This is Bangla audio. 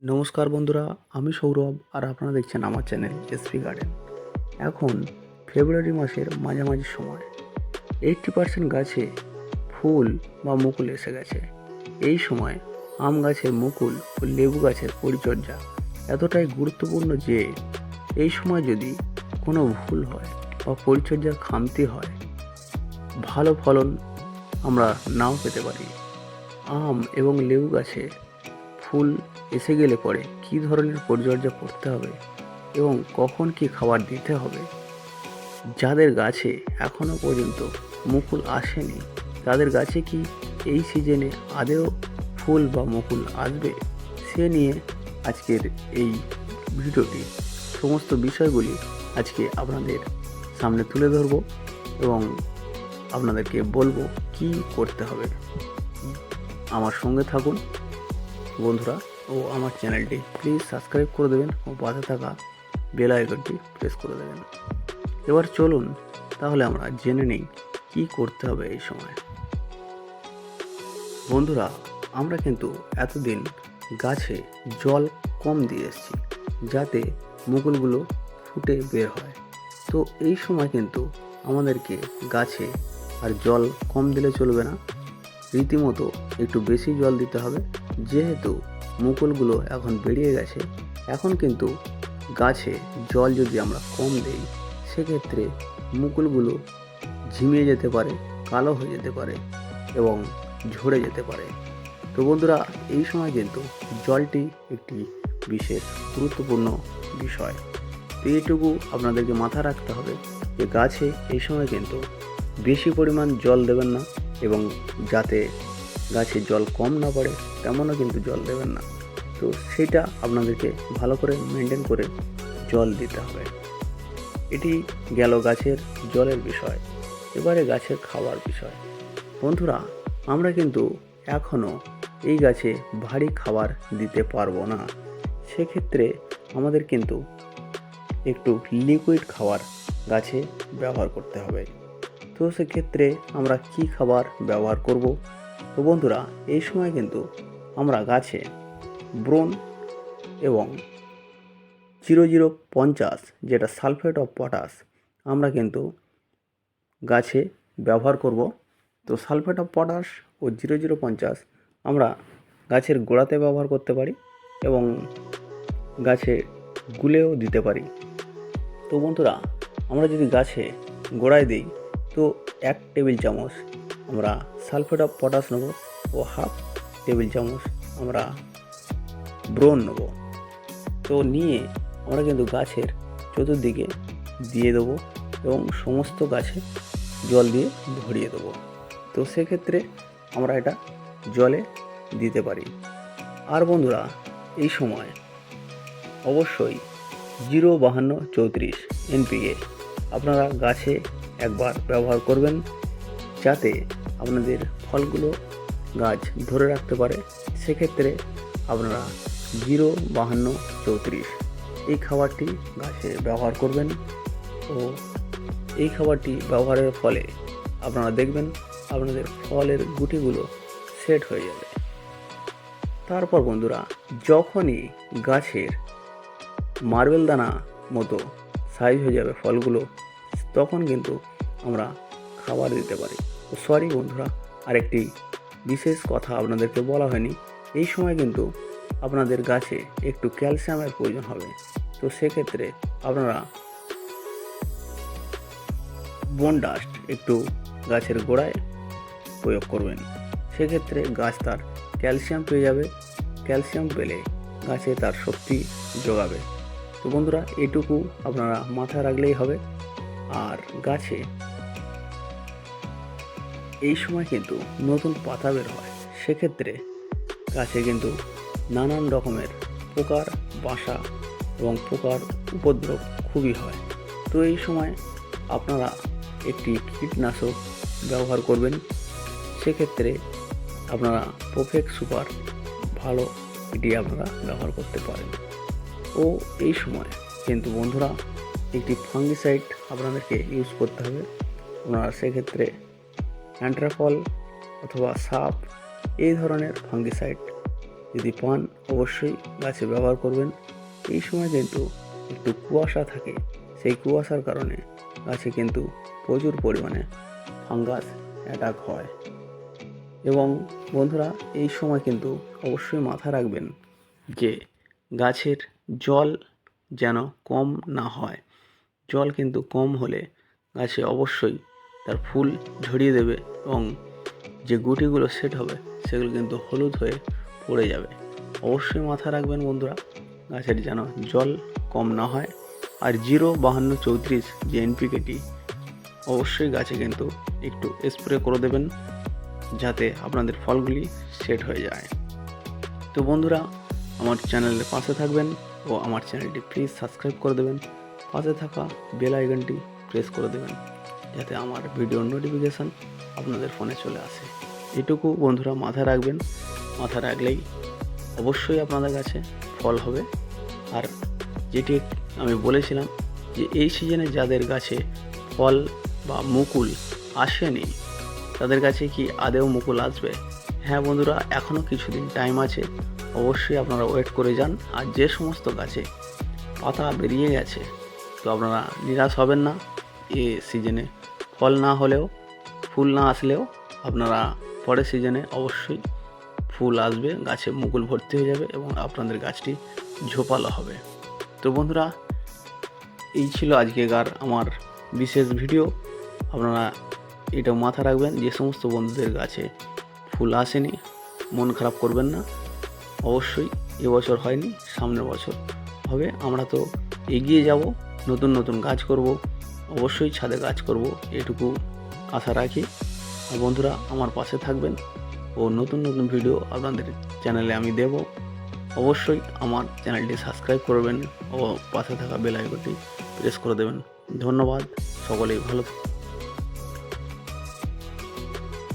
নমস্কার বন্ধুরা, আমি সৌরভ আর আপনারা দেখছেন আমার চ্যানেল এসপি গার্ডেন। এখন ফেব্রুয়ারি মাসের মাঝামাঝি সময় 80% গাছে ফুল বা মুকুল এসে গেছে। এই সময় আম গাছের মুকুল ও লেবু গাছের পরিচর্যা এতটাই গুরুত্বপূর্ণ যে এই সময় যদি কোনো ভুল হয় বা পরিচর্যার খামতি হয়, ভালো ফলন আমরা নাও পেতে পারি। আম এবং লেবু গাছে ফুল এসে গেলে পরে কী ধরনের পরিচর্যা করতে হবে এবং কখন কী খাবার দিতে হবে, যাদের গাছে এখনও পর্যন্ত মুকুল আসেনি তাদের গাছে কি এই সিজনে আদৌ ফুল বা মুকুল আসবে, সে নিয়ে আজকের এই ভিডিওটি সমস্ত বিষয়গুলি আজকে আপনাদের সামনে তুলে ধরব এবং আপনাদেরকে বলবো কি করতে হবে। আমার সঙ্গে থাকুন বন্ধুরা, ও আমার চ্যানেলটি প্লিজ সাবস্ক্রাইব করে দেবেন ও পাশে থাকা বেল আইকনটি প্রেস করে দেবেন। এবার চলুন তাহলে আমরা জেনে নিই কী করতে হবে এই সময়। বন্ধুরা, আমরা কিন্তু এতদিন গাছে জল কম দিয়ে এসেছি যাতে মুকুলগুলো ফুটে বের হয়। তো এই সময় কিন্তু আমাদেরকে গাছে আর জল কম দিলে চলবে না, রীতিমতো একটু বেশি জল দিতে হবে। যেহেতু মুকুলগুলো এখন বেরিয়ে গেছে, এখন কিন্তু গাছে জল যদি আমরা কম দিই সেক্ষেত্রে মুকুলগুলো ঝিমিয়ে যেতে পারে, কালো হয়ে যেতে পারে এবং ঝরে যেতে পারে। তো বন্ধুরা, এই সময় কিন্তু জলটি একটি বিশেষ গুরুত্বপূর্ণ বিষয়। তো এইটুকু আপনাদেরকে মাথায় রাখতে হবে যে গাছে এই সময় কিন্তু বেশি পরিমাণ জল দেবেন না এবং যাতে গাছে জল কম না পড়ে তেমনও কিন্তু জল দেবেন না। তো সেটা আপনাদেরকে ভালো করে মেনটেন করে জল দিতে হবে। এটি গেল গাছের জলের বিষয়। এবারে গাছের খাওয়ার বিষয়। বন্ধুরা, আমরা কিন্তু এখনও এই গাছে ভারী খাবার দিতে পারবো না। সেক্ষেত্রে আমাদের কিন্তু একটু লিকুইড খাবার গাছে ব্যবহার করতে হবে। তো সেক্ষেত্রে আমরা কি খাবার ব্যবহার করব? তো বন্ধুরা, এই সময় কিন্তু আমরা গাছে ব্রোন এবং 0050 যেটা সালফেট অফ পটাশ আমরা কিন্তু গাছে ব্যবহার করব। তো সালফেট অফ পটাশ ও 0050 আমরা গাছের গোড়াতে ব্যবহার করতে পারি এবং গাছে গুলেও দিতে পারি। তো বন্ধুরা, আমরা যদি গাছে গোড়ায় দিই তো 1 টেবিল চামচ আমরা সালফেট অফ পটাশ নেব ও হাফ টেবিল চামচ আমরা ব্রোন নেব। তো নিয়ে আমরা কিন্তু গাছের চতুর্দিকে দিয়ে দেবো এবং সমস্ত গাছে জল দিয়ে ভরিয়ে দেবো। তো সেক্ষেত্রে আমরা এটা জলে দিতে পারি। আর বন্ধুরা, এই সময় অবশ্যই 05234 NPK আপনারা গাছে একবার ব্যবহার করবেন যাতে আপনাদের ফলগুলো গাছ ধরে রাখতে পারে। সেক্ষেত্রে আপনারা 05234 এই খাবারটি গাছে ব্যবহার করবেন ও এই খাবারটি ব্যবহারের ফলে আপনারা দেখবেন আপনাদের ফলের গুটিগুলো সেট হয়ে যাবে। তারপর বন্ধুরা, যখনই গাছের মার্বেল দানা মতো সাইজ হয়ে যাবে ফলগুলো, তখন কিন্তু আমরা খাবার দিতে পারি। সরি বন্ধুরা, আরেকটি বিশেষ কথা আপনাদেরকে বলা হয়নি। এই সময় কিন্তু আপনাদের গাছে একটু ক্যালসিয়ামের প্রয়োজন হবে। তো সেক্ষেত্রে আপনারা বোন ডাস্ট একটু গাছের গোড়ায় প্রয়োগ করবেন। সেক্ষেত্রে গাছ তার ক্যালসিয়াম পেয়ে যাবে, ক্যালসিয়াম পেলে গাছে তার শক্তি যোগাবে। তো বন্ধুরা, এটুকু আপনারা মাথায় রাখলেই হবে। আর গাছে এই সময় কিন্তু নতুন পাতা বের হয়, সেক্ষেত্রে গাছে কিন্তু নানান রকমের পোকার বাসা এবং পোকার উপদ্রব খুবই হয়। তো এই সময় আপনারা একটি কীটনাশক ব্যবহার করবেন। সেক্ষেত্রে আপনারা প্রোফেক্স সুপার ভালো এটি আপনারা ব্যবহার করতে পারেন। ও এই সময় কিন্তু বন্ধুরা একটি ফাঙ্গিসাইড আপনাদেরকে ইউজ করতে হবে। আপনারা সেক্ষেত্রে অ্যান্ট্রাকল অথবা সাপ এই ধরনের ফাঙ্গিসাইড যদি পান অবশ্যই গাছে ব্যবহার করবেন। এই সময় কিন্তু একটু কুয়াশা থাকে, সেই কুয়াশার কারণে গাছে কিন্তু প্রচুর পরিমাণে ফাঙ্গাস অ্যাটাক হয়। এবং বন্ধুরা এই সময় কিন্তু অবশ্যই মাথা রাখবেন যে গাছের জল যেন কম না হয়। জল কিন্তু কম হলে গাছে অবশ্যই তার ফুল ঝরিয়ে দেবে এবং যে গুটিগুলো সেট হবে সেগুলো কিন্তু হলুদ হয়ে পড়ে যাবে। অবশ্যই মাথা রাখবেন বন্ধুরা, গাছের যেন জল কম না হয়। আর 0-52-34 যে এনপিকেটি অবশ্যই গাছে কিন্তু একটু স্প্রে করে দেবেন যাতে আপনাদের ফলগুলি সেট হয়ে যায়। তো বন্ধুরা আমার চ্যানেলের পাশে থাকবেন ও আমার চ্যানেলটি প্লিজ সাবস্ক্রাইব করে দেবেন। পাশে থাকা বেল আইকনটি প্রেস করে দেবেন যাতে আমার ভিডিওর নোটিফিকেশান আপনাদের ফোনে চলে আসে। এটুকু বন্ধুরা মাথায় রাখবেন, মাথা রাখলেই অবশ্যই আপনাদের কাছে ফল হবে। আর যেটি আমি বলেছিলাম যে এই সিজনে যাদের গাছে ফল বা মুকুল আসেনি তাদের কাছে কি আদেও মুকুল আসবে? হ্যাঁ বন্ধুরা, এখনও কিছুদিন টাইম আছে, অবশ্যই আপনারা ওয়েট করে যান। আর যে সমস্ত গাছে পাতা বেরিয়ে গেছে তো আপনারা নিরাশ হবেন না। এ সিজনে ফল না হলেও, ফুল না আসলেও আপনারা পরের সিজনে অবশ্যই ফুল আসবে, গাছে মুকুল ভর্তি হয়ে যাবে এবং আপনাদের গাছটি ঝোপালো হবে। তো বন্ধুরা এই ছিল আজকেকার আমার বিশেষ ভিডিও। আপনারা এটা মাথা রাখবেন, যে সমস্ত বন্ধুদের গাছে ফুল আসেনি মন খারাপ করবেন না। অবশ্যই এবছর হয়নি, সামনের বছর হবে। আমরা তো এগিয়ে যাব, নতুন নতুন গাছ করব, অবশ্যই ছাদে গাছ করব, এটুকু আশা রাখি। আর বন্ধুরা আমার পাশে থাকবেন ও নতুন নতুন ভিডিও আপনাদের চ্যানেলে আমি দেব। অবশ্যই আমার চ্যানেলটি সাবস্ক্রাইব করবেন ও পাশে থাকা বেল আইকনটি প্রেস করে দেবেন। ধন্যবাদ, সকলেই ভালো